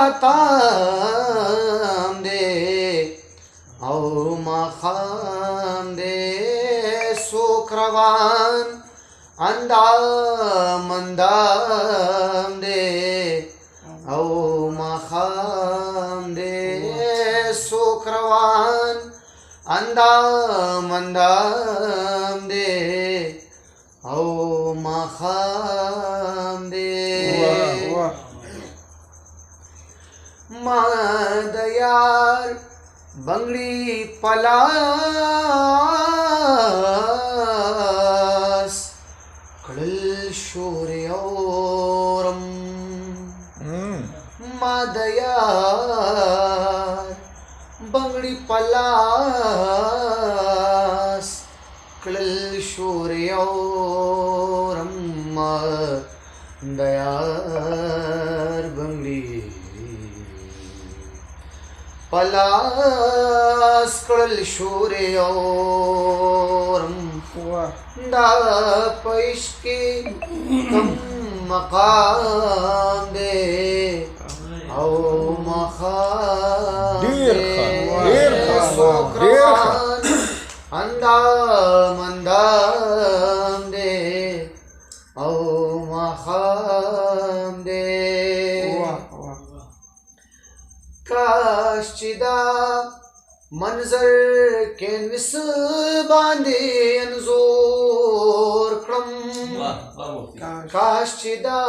ماخاتام دې او ماخام دې څوک روان اندام اندام دې او ماخام دې څوک روان اندام اندام دې او ماخام دې ما د یار بنگړي پلاس کړل شور اورم ما د یار بنگړي پلاس کړل شور اورم ما د یار بنگړي پلاس کړل شور اورم دا پېښ کې کم مقام دې او مخام ډېر سوکران اندام اندام دې او مخام دې کاش چې دا منظر کینوس باندې انزور کړم کاش چې دا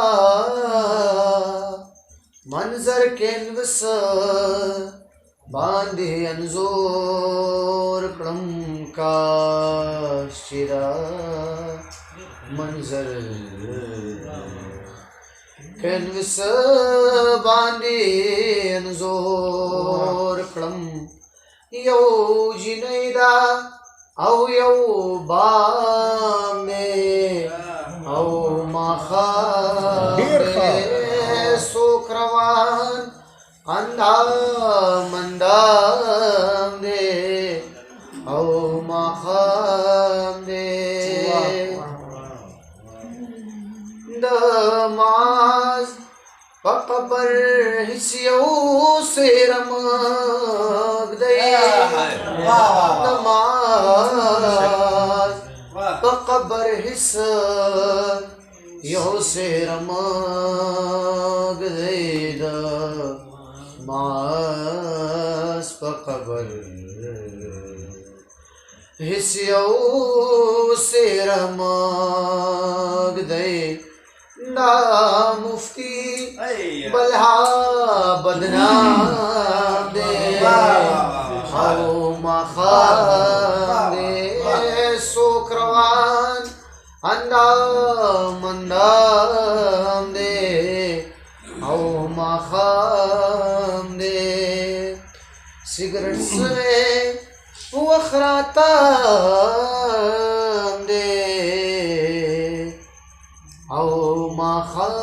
منظر کینوس باندې انزور کړم کاش چې دا منظر کینوس باندې انزور کړم یو جنۍ دا او یو بام دی او ماښام دی څوک روان اندام اندام دی او ماښام دی د معاذ په قبر هیڅ یو سیرمګ دی د معاذ په قبر هیڅ یو سیرمګ دی د معاذ په قبر هیڅ یو سیرمګ دی دا مفتی بلها بدنام دے او مخام دے سوک روان اندام اندام دے او مخام دے سگرٹ سوے وخراتام دے او مخام